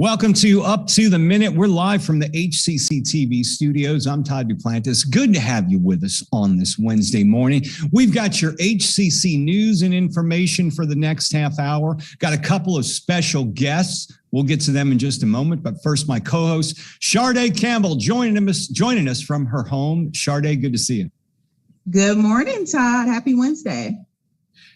Welcome to Up to the Minute. We're live from the HCCTV studios. I'm Todd Duplantis. Good to have you with us on this Wednesday morning. We've got your HCC news and information for the next half hour. Got a couple of special guests. We'll get to them in just a moment. But first, my co-host, Sharday Campbell, joining us from her home. Sharday, good to see you. Good morning, Todd. Happy Wednesday.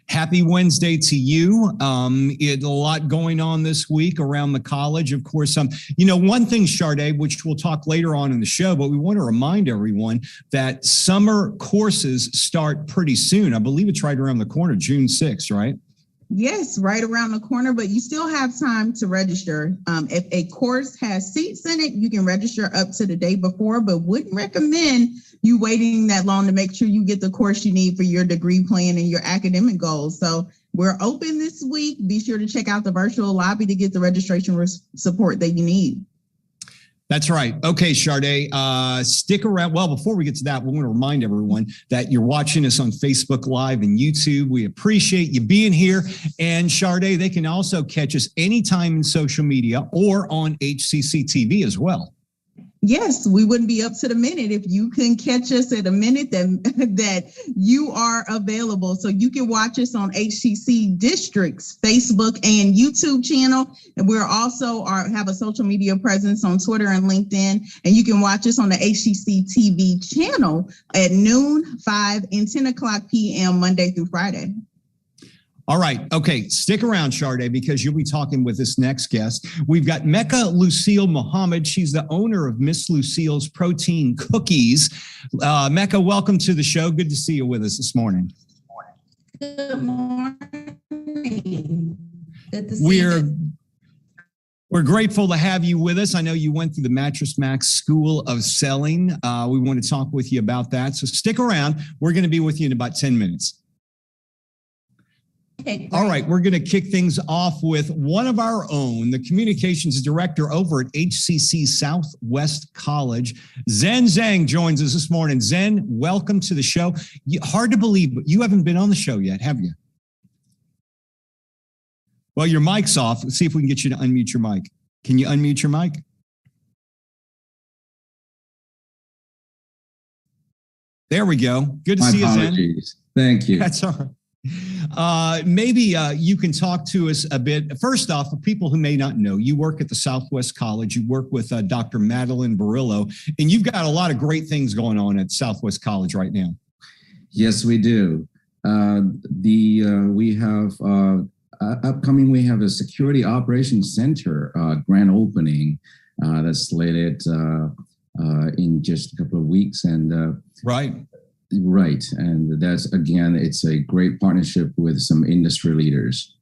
Happy Wednesday to you. A lot going on this week around the college. Of course, one thing, Sharday, which we'll talk later on in the show, but we want to remind everyone that summer courses start pretty soon. I believe it's right around the corner, June 6th, right? Yes, right around the corner, but you still have time to register. If a course has seats in it, you can register up to the day before, but wouldn't recommend you waiting that long to make sure you get the course you need for your degree plan and your academic goals. So we're open this week. Be sure to check out the virtual lobby to get the registration support that you need. That's right. Okay, Sharday, stick around. Well, before we get to that, we want to remind everyone that you're watching us on Facebook Live and YouTube. We appreciate you being here. And Sharday, they can also catch us anytime in social media or on HCCTV as well. Yes, we wouldn't be up to the minute if you can catch us at a minute that you are available. So you can watch us on HCC District's Facebook and YouTube channel. And we're also have a social media presence on Twitter and LinkedIn. And you can watch us on the HCC TV channel at noon, 5, and 10 o'clock p.m. Monday through Friday. All right. Okay. Stick around, Sharday, because you'll be talking with this next guest. We've got Mecca Lucille Muhammad. She's the owner of Miss Lucille's Protein Cookies. Mecca, welcome to the show. Good to see you with us this morning. Good morning. Good to see you. We're grateful to have you with us. I know you went through the Mattress Mack School of Selling. We want to talk with you about that. So stick around. We're going to be with you in about 10 minutes. Okay, all right, we're going to kick things off with one of our own, the communications director over at HCC Southwest College. Zen Zheng joins us this morning. Zen, welcome to the show. Hard to believe, but you haven't been on the show yet, have you? Well, your mic's off. Let's see if we can get you to unmute your mic. Can you unmute your mic? There we go. Good to see you, Zen. Thank you. That's all right. Maybe you can talk to us a bit. First off, for people who may not know, you work at the Southwest College. You work with Dr. Madeline Barillo, and you've got a lot of great things going on at Southwest College right now. Yes, we do. We have upcoming. We have a Security Operations Center grand opening that's slated in just a couple of weeks, and right. Right. And that's, again, it's a great partnership with some industry leaders.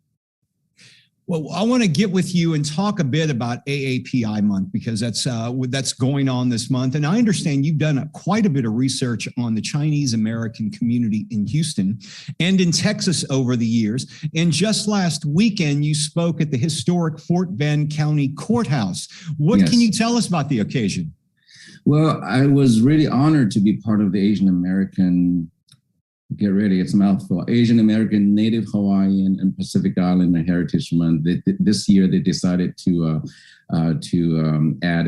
Well, I want to get with you and talk a bit about AAPI month, because that's going on this month. And I understand you've done quite a bit of research on the Chinese American community in Houston and in Texas over the years. And just last weekend, you spoke at the historic Bend County Courthouse. What Can you tell us about the occasion? Well, I was really honored to be part of the Asian American, get ready, it's a mouthful, Asian American, Native Hawaiian, and Pacific Islander Heritage Month. This year, they decided to add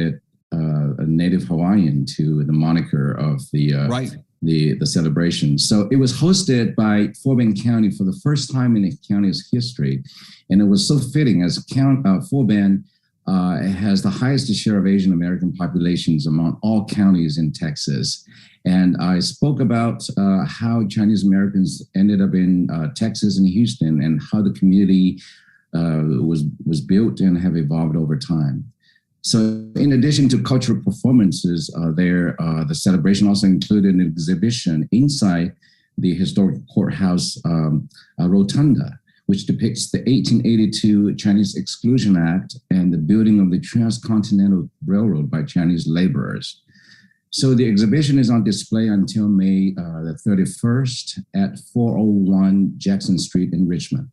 a Native Hawaiian to the moniker of the celebration. So it was hosted by Bend County for the first time in the county's history, and it was so fitting as Bend. It has the highest share of Asian American populations among all counties in Texas. And I spoke about how Chinese Americans ended up in Texas and Houston, and how the community was built and have evolved over time. So in addition to cultural performances the celebration also included an exhibition inside the historic courthouse rotunda, which depicts the 1882 Chinese Exclusion Act and the building of the Transcontinental Railroad by Chinese laborers. So the exhibition is on display until May the 31st at 401 Jackson Street in Richmond.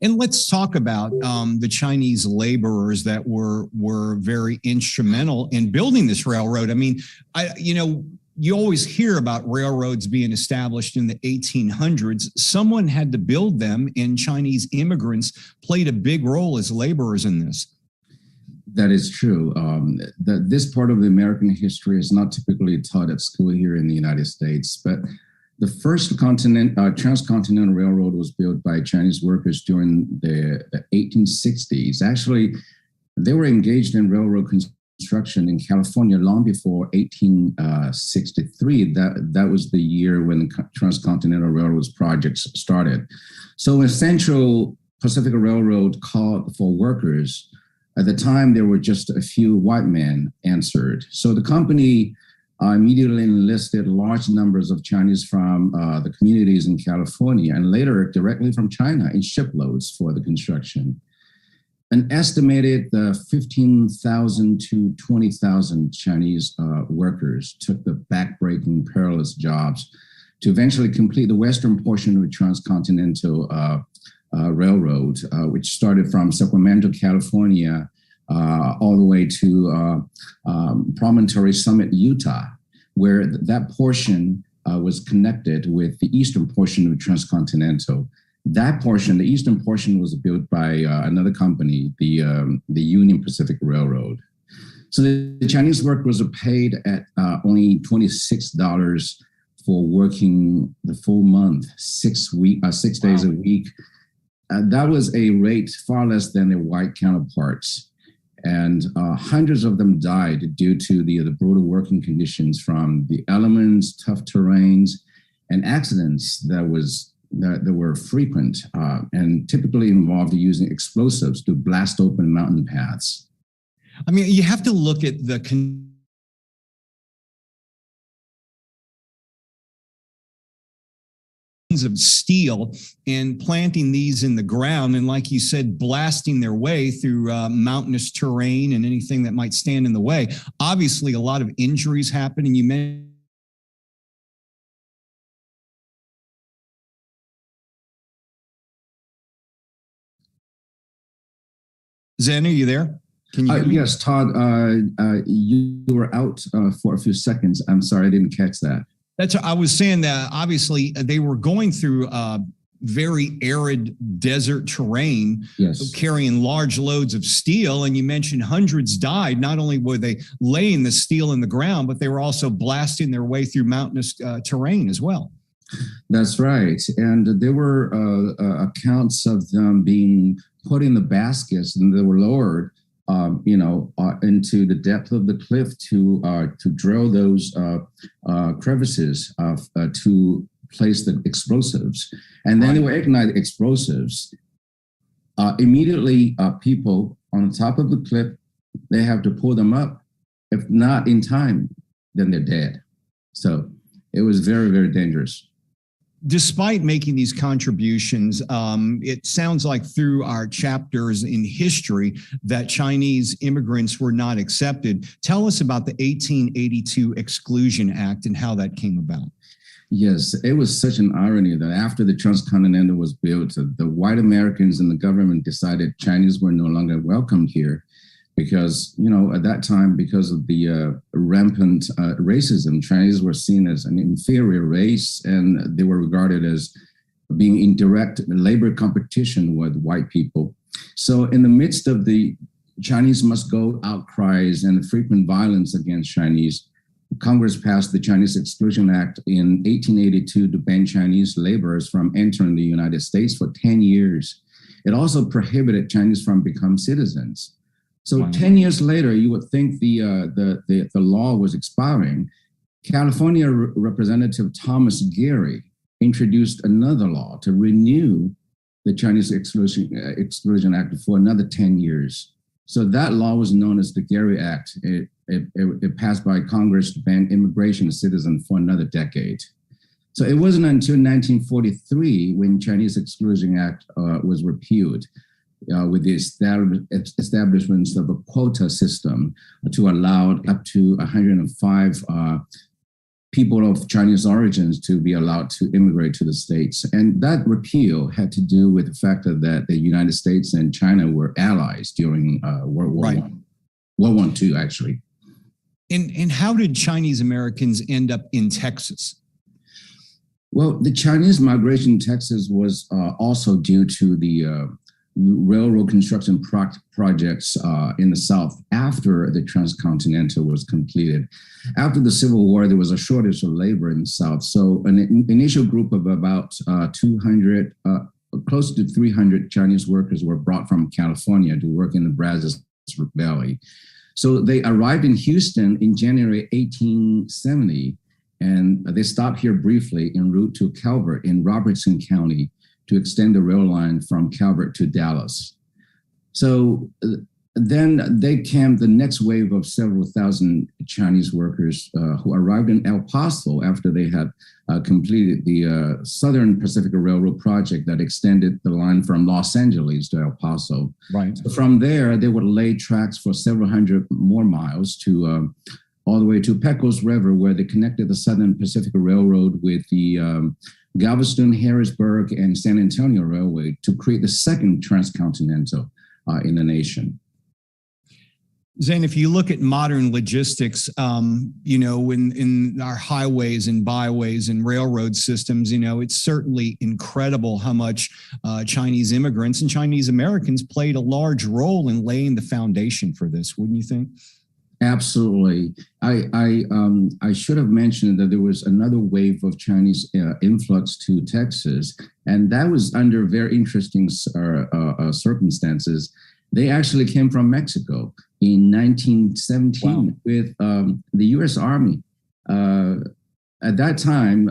And let's talk about the Chinese laborers that were very instrumental in building this railroad. I mean, you always hear about railroads being established in the 1800s. Someone had to build them, and Chinese immigrants played a big role as laborers in this. That is true. This part of the American history is not typically taught at school here in the United States, but the first Transcontinental Railroad was built by Chinese workers during the 1860s. Actually, they were engaged in railroad construction in California long before 1863. That was the year when the Transcontinental Railroad's projects started. So when Central Pacific Railroad called for workers, at the time, there were just a few white men answered. So the company immediately enlisted large numbers of Chinese from the communities in California and later directly from China in shiploads for the construction. An estimated 15,000 to 20,000 Chinese workers took the backbreaking, perilous jobs to eventually complete the western portion of the Transcontinental Railroad, which started from Sacramento, California, all the way to Promontory Summit, Utah, where that portion was connected with the eastern portion of the Transcontinental. That portion, the eastern portion, was built by another company, the Union Pacific Railroad. So the Chinese workers were paid at only $26 for working the full month, 6 days a week. That was a rate far less than their white counterparts. And hundreds of them died due to the brutal working conditions from the elements, tough terrains, and accidents that were frequent and typically involved using explosives to blast open mountain paths. I mean, you have to look at the of steel and planting these in the ground. And like you said, blasting their way through mountainous terrain and anything that might stand in the way. Obviously, a lot of injuries happen. And you mentioned Zen, are you there? Can you yes, Todd, you were out for a few seconds. I'm sorry, I didn't catch that. I was saying that obviously they were going through very arid desert terrain, yes, carrying large loads of steel. And you mentioned hundreds died. Not only were they laying the steel in the ground, but they were also blasting their way through mountainous terrain as well. That's right. And there were accounts of them being put in the baskets and they were lowered into the depth of the cliff to drill those crevices to place the explosives. And then they will ignite explosives. Immediately, people on the top of the cliff, they have to pull them up. If not in time, then they're dead. So it was very, very dangerous. Despite making these contributions, it sounds like through our chapters in history that Chinese immigrants were not accepted. Tell us about the 1882 Exclusion Act and how that came about. Yes, it was such an irony that after the Transcontinental was built, the white Americans and the government decided Chinese were no longer welcomed here. Because, at that time, because of the rampant racism, Chinese were seen as an inferior race and they were regarded as being in direct labor competition with white people. So in the midst of the Chinese must go outcries and frequent violence against Chinese, Congress passed the Chinese Exclusion Act in 1882 to ban Chinese laborers from entering the United States for 10 years. It also prohibited Chinese from becoming citizens. So wow. 10 years later, you would think the law was expiring. California Representative Thomas Gary introduced another law to renew the Chinese Exclusion Act for another 10 years. So that law was known as the Gary Act. It passed by Congress to ban immigration citizens for another decade. So it wasn't until 1943 when Chinese Exclusion Act was repealed. With the establishment of a quota system to allow up to 105 people of Chinese origins to be allowed to immigrate to the States. And that repeal had to do with the fact that the United States and China were allies during World War I. World War II, actually. And how did Chinese Americans end up in Texas? Well, the Chinese migration in Texas was also due to the railroad construction projects in the South after the Transcontinental was completed. After the Civil War, there was a shortage of labor in the South. So an initial group of about 200, close to 300 Chinese workers were brought from California to work in the Brazos Valley. So they arrived in Houston in January 1870, and they stopped here briefly en route to Calvert in Robertson County to extend the rail line from Calvert to Dallas. So then they came the next wave of several thousand Chinese workers who arrived in El Paso after they had completed the Southern Pacific Railroad project that extended the line from Los Angeles to El Paso. Right. So from there, they would lay tracks for several hundred more miles to all the way to Pecos River, where they connected the Southern Pacific Railroad with the Galveston, Harrisburg, and San Antonio Railway to create the second transcontinental in the nation. Zen, if you look at modern logistics, in our highways and byways and railroad systems, it's certainly incredible how much Chinese immigrants and Chinese Americans played a large role in laying the foundation for this, wouldn't you think? Absolutely. I should have mentioned that there was another wave of Chinese influx to Texas, and that was under very interesting circumstances. They actually came from Mexico in 1917 with the U.S. Army. At that time,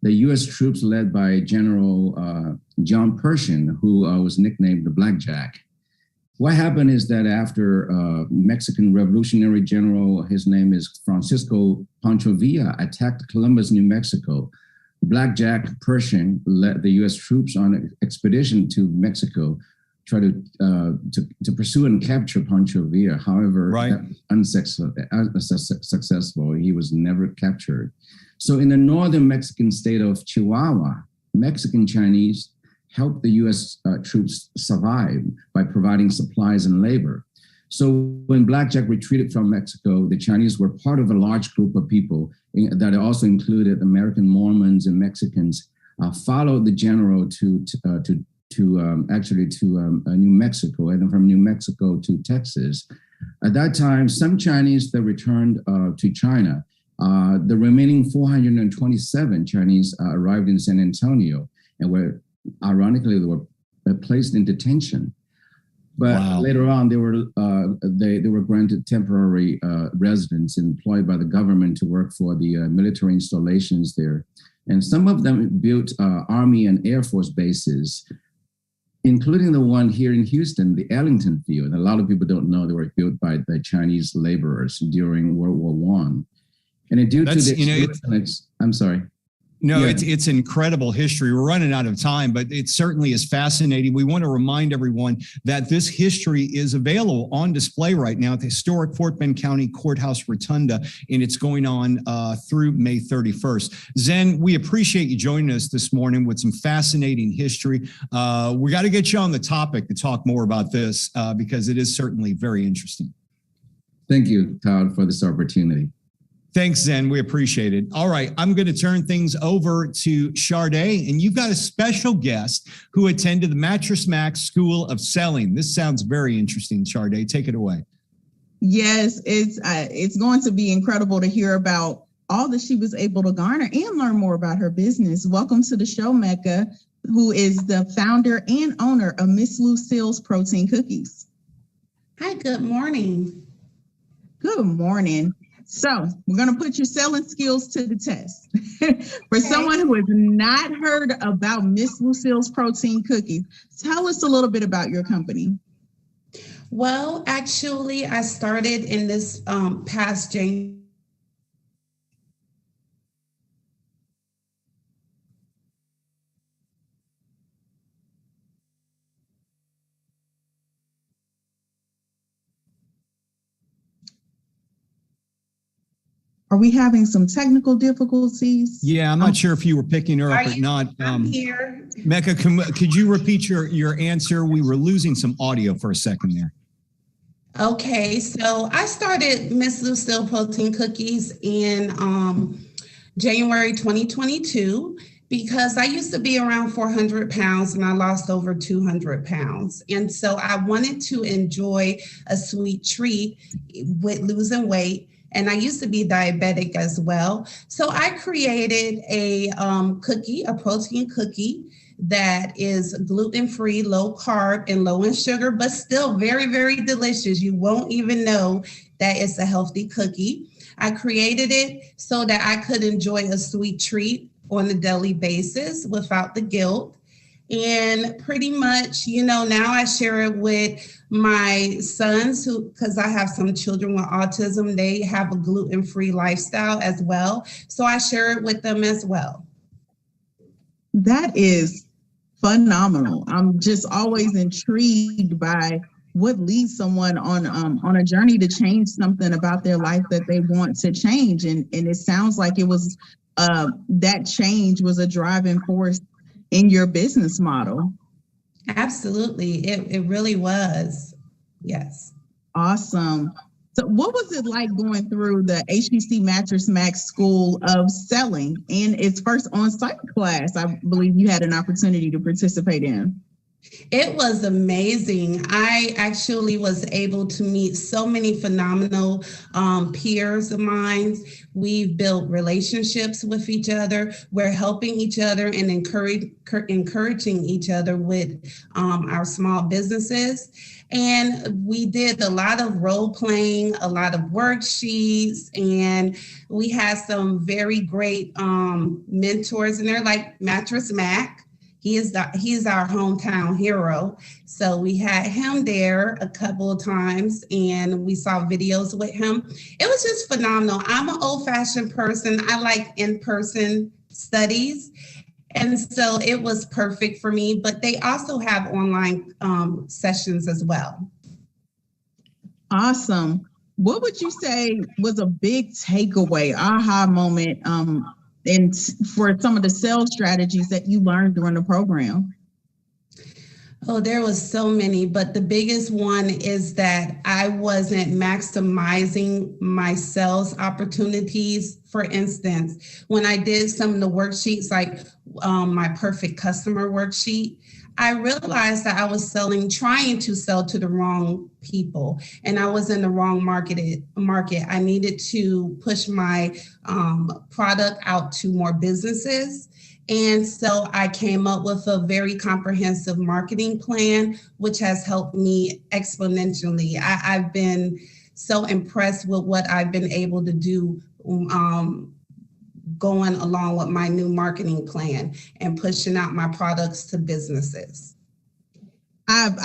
the U.S. troops led by General John Pershing, who was nicknamed the Blackjack. What happened is that after Mexican Revolutionary General, his name is Francisco Pancho Villa, attacked Columbus, New Mexico, Blackjack Pershing led the U.S. troops on an expedition to Mexico, try to pursue and capture Pancho Villa. However, unsuccessful. He was never captured. So in the northern Mexican state of Chihuahua, Mexican Chinese helped the U.S. Troops survive by providing supplies and labor. So when Blackjack retreated from Mexico, the Chinese were part of a large group of people that also included American Mormons and Mexicans, followed the general to New Mexico, and then from New Mexico to Texas. At that time, some Chinese that returned to China, the remaining 427 Chinese arrived in San Antonio and were, ironically, they were placed in detention. But later on, they were granted temporary residence employed by the government to work for the military installations there. And some of them built Army and Air Force bases, including the one here in Houston, the Ellington Field. A lot of people don't know they were built by the Chinese laborers during World War I. And due to the, I'm sorry. No, yeah. It's incredible history. We're running out of time, but it certainly is fascinating. We want to remind everyone that this history is available on display right now at the historic Fort Bend County Courthouse Rotunda, and it's going on through May 31st. Zen, we appreciate you joining us this morning with some fascinating history. We got to get you on the topic to talk more about this because it is certainly very interesting. Thank you, Todd, for this opportunity. Thanks, Zen. We appreciate it. All right, I'm going to turn things over to Sade, and you've got a special guest who attended the Mattress Mack School of Selling. This sounds very interesting, Sade. Take it away. Yes, it's going to be incredible to hear about all that she was able to garner and learn more about her business. Welcome to the show, Mecca, who is the founder and owner of Miss Lucille's Protein Cookies. Hi, good morning. Good morning. So we're going to put your selling skills to the test. For someone who has not heard about Miss Lucille's Protein Cookies, tell us a little bit about your company. Well, actually, I started in this past January. Are we having some technical difficulties? Yeah, I'm not sure if you were picking her up or not. I'm here. Mecca, could you repeat your answer? We were losing some audio for a second there. Okay, so I started Miss Lucille Protein Cookies in January 2022, Because I used to be around 400 pounds and I lost over 200 pounds. And so I wanted to enjoy a sweet treat with losing weight. And I used to be diabetic as well. So I created a cookie, a protein cookie that is gluten-free, low carb, and low in sugar, but still very, very delicious. You won't even know that it's a healthy cookie. I created it so that I could enjoy a sweet treat on a daily basis without the guilt. And pretty much, now I share it with my sons because I have some children with autism. They have a gluten-free lifestyle as well. So I share it with them as well. That is phenomenal. I'm just always intrigued by what leads someone on a journey to change something about their life that they want to change. And it sounds like it was that change was a driving force in your business model. Absolutely. It really was. Yes. Awesome. So what was it like going through the HCC Mattress Mack School of Selling and its first on-site class? I believe you had an opportunity to participate in. It was amazing. I actually was able to meet so many phenomenal peers of mine. We've built relationships with each other. We're helping each other and encouraging each other with our small businesses. And we did a lot of role playing, a lot of worksheets, and we had some very great mentors in there, like Mattress Mack. He is our hometown hero. So we had him there a couple of times and we saw videos with him. It was just phenomenal. I'm an old-fashioned person. I like in-person studies. And so it was perfect for me, but they also have online sessions as well. Awesome. What would you say was a big takeaway, aha moment, and for some of the sales strategies that you learned during the program? Oh, there was so many, but the biggest one is that I wasn't maximizing my sales opportunities. For instance, when I did some of the worksheets, like my perfect customer worksheet, I realized that I was trying to sell to the wrong people, and I was in the wrong market. I needed to push my product out to more businesses. And so I came up with a very comprehensive marketing plan, which has helped me exponentially. I've been so impressed with what I've been able to do going along with my new marketing plan and pushing out my products to businesses. I've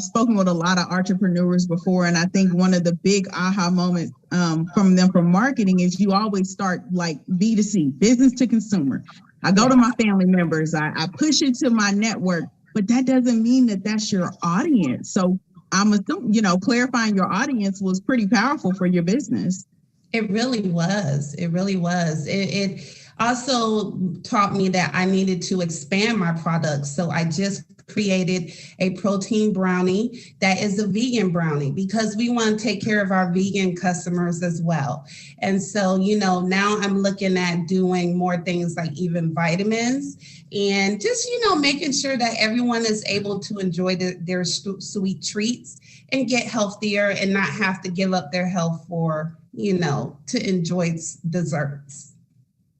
spoken with a lot of entrepreneurs before, and I think one of the big aha moments from marketing is you always start like B2C, business to consumer. I go to my family members, I push it to my network, but that doesn't mean that that's your audience. So I'm assuming, clarifying your audience was pretty powerful for your business. It really was. It really was. It also taught me that I needed to expand my products. So I just created a protein brownie that is a vegan brownie because we want to take care of our vegan customers as well. And so, now I'm looking at doing more things like even vitamins and just, making sure that everyone is able to enjoy their sweet treats and get healthier and not have to give up their health for to enjoy desserts.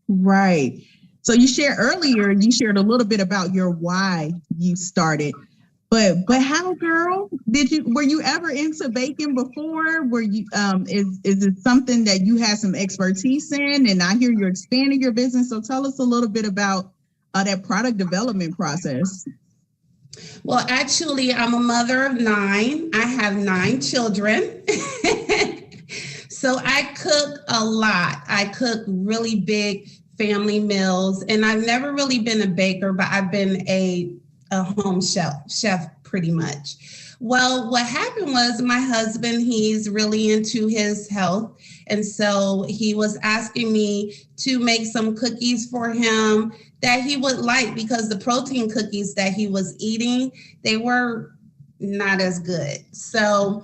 Right. So you shared a little bit about your why you started, but how, girl, were you ever into baking before? Were you, is it something that you had some expertise in? And I hear you're expanding your business. So tell us a little bit about that product development process. Well, actually, I'm a mother of 9. I have 9 children. So I cook a lot. I cook really big family meals, and I've never really been a baker, but I've been a home chef pretty much. Well, what happened was my husband, he's really into his health. And so he was asking me to make some cookies for him that he would like, because the protein cookies that he was eating, they were not as good. So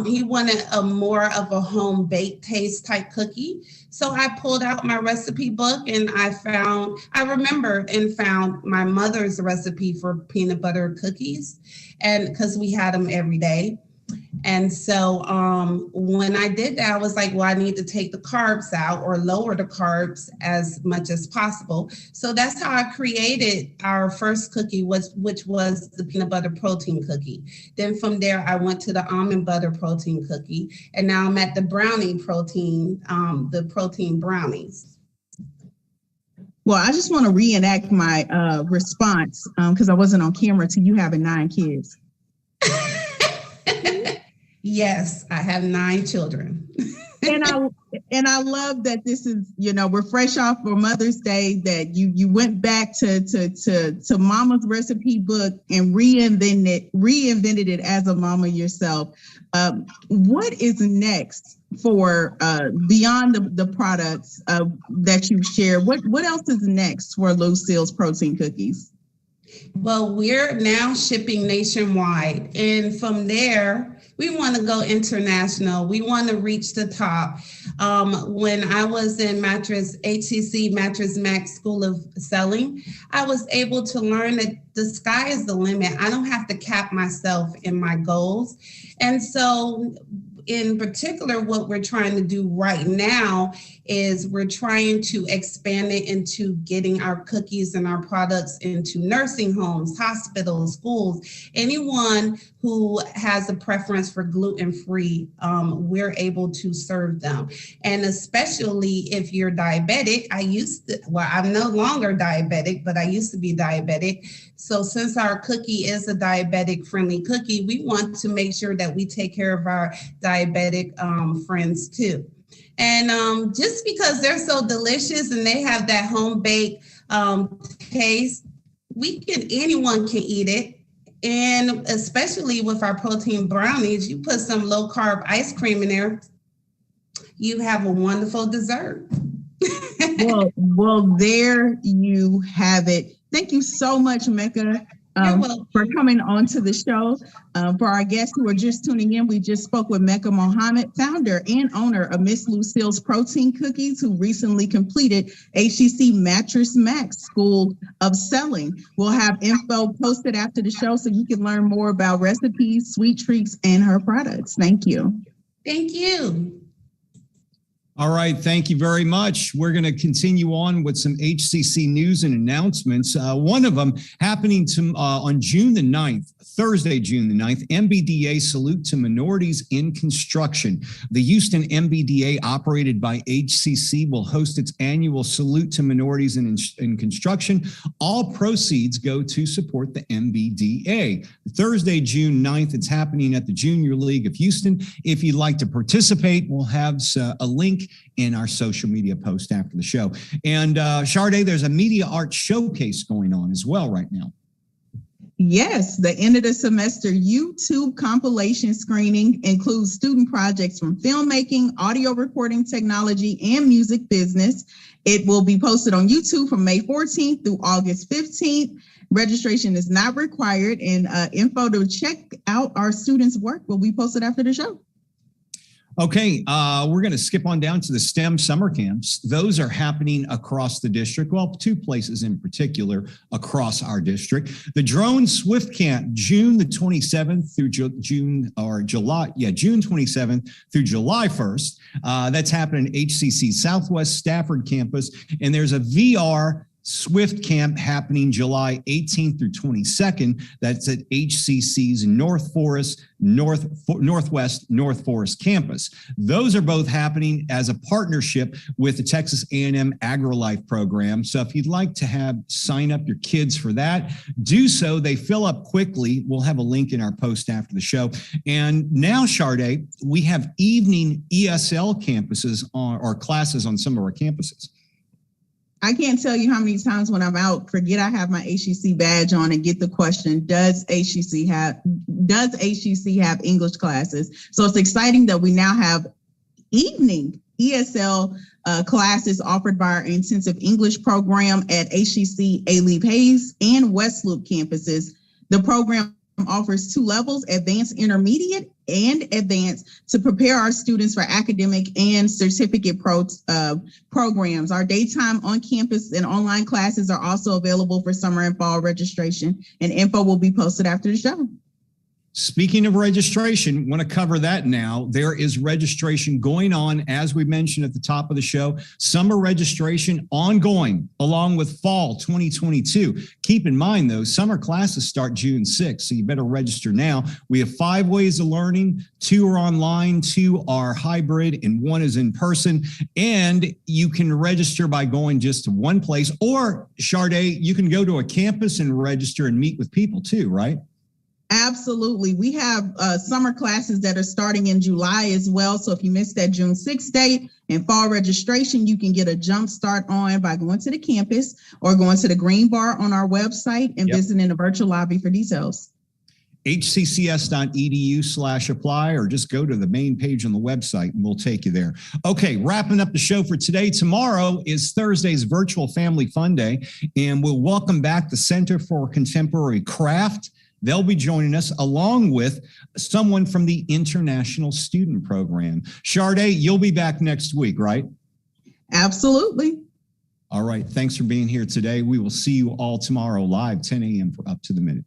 he wanted a more of a home baked taste type cookie. So I pulled out my recipe book and I remembered and found my mother's recipe for peanut butter cookies, and because we had them every day. And so when I did that, I was like, well, I need to take the carbs out or lower the carbs as much as possible. So that's how I created our first cookie, which was the peanut butter protein cookie. Then from there, I went to the almond butter protein cookie. And now I'm at the brownie protein, the protein brownies. Well, I just want to reenact my response because I wasn't on camera to you having 9 kids. Yes, I have 9 children. and I love that this is, we're fresh off for Mother's Day, that you went back to Mama's recipe book and reinvented it as a mama yourself. What is next for beyond the products that you share? What else is next for Lucille's protein cookies? Well, we're now shipping nationwide, and from there, we want to go international. We want to reach the top. When I was in Mattress, HCC Mattress Mack School of Selling, I was able to learn that the sky is the limit. I don't have to cap myself in my goals. And so in particular, what we're trying to do right now is we're trying to expand it into getting our cookies and our products into nursing homes, hospitals, schools, anyone who has a preference for gluten-free, we're able to serve them. And especially if you're diabetic, I'm no longer diabetic, but I used to be diabetic. So since our cookie is a diabetic-friendly cookie, we want to make sure that we take care of our diabetic friends too. And just because they're so delicious and they have that home-baked taste, anyone can eat it. And especially with our protein brownies, you put some low-carb ice cream in there, you have a wonderful dessert. Well, there you have it. Thank you so much, Mecca, for coming on to the show. For our guests who are just tuning in, we just spoke with Mecca Muhammad, founder and owner of Miss Lucille's Protein Cookies, who recently completed HCC Mattress Mack School of Selling. We'll have info posted after the show so you can learn more about recipes, sweet treats, and her products. Thank you. Thank you. All right. Thank you very much. We're going to continue on with some HCC news and announcements. One of them happening on June the 9th, Thursday, June the 9th, MBDA Salute to Minorities in Construction. The Houston MBDA, operated by HCC, will host its annual Salute to Minorities in Construction. All proceeds go to support the MBDA. Thursday, June 9th, it's happening at the Junior League of Houston. If you'd like to participate, we'll have a link in our social media post after the show. And Sade, there's a media arts showcase going on as well right now. Yes, the end of the semester YouTube compilation screening includes student projects from filmmaking, audio recording technology, and music business. It will be posted on YouTube from May 14th through August 15th. Registration is not required, and info to check out our students' work will be posted after the show. Okay, we're going to skip on down to the STEM summer camps. Those are happening across the district. Well, 2 places in particular across our district. The Drone Swift Camp, June the 27th through June 27th through July 1st. That's happening at HCC Southwest Stafford campus. And there's a VR Swift Camp happening July 18th through 22nd. That's at HCC's Northwest North Forest campus. Those are both happening as a partnership with the Texas A&M AgriLife program. So if you'd like to sign up your kids for that, do so. They fill up quickly. We'll have a link in our post after the show. And now, Sade, we have evening ESL campuses or classes on some of our campuses. I can't tell you how many times when I'm out, forget I have my HCC badge on and get the question, does HCC have English classes? So it's exciting that we now have evening ESL classes offered by our intensive English program at HCC A-Leap Hayes and West Loop campuses. The program offers 2 levels, advanced, intermediate, and advanced, to prepare our students for academic and certificate programs. Our daytime on-campus and online classes are also available for summer and fall registration, and info will be posted after the show. Speaking of registration, want to cover that now. There is registration going on, as we mentioned at the top of the show. Summer registration ongoing, along with fall 2022. Keep in mind, though, summer classes start June 6th, so you better register now. We have 5 ways of learning. 2 are online, 2 are hybrid, and 1 is in person. And you can register by going just to one place. Or, Sharday, you can go to a campus and register and meet with people too, right? Absolutely. We have summer classes that are starting in July as well. So if you missed that June 6th date and fall registration, you can get a jump start on by going to the campus or going to the green bar on our website and visiting the virtual lobby for details. hccs.edu/apply, or just go to the main page on the website and we'll take you there. Okay, wrapping up the show for today. Tomorrow is Thursday's Virtual Family Fun Day, and we'll welcome back the Center for Contemporary Craft. They'll be joining us along with someone from the International Student Program. Sharday, you'll be back next week, right? Absolutely. All right. Thanks for being here today. We will see you all tomorrow live, 10 a.m. for Up to the Minute.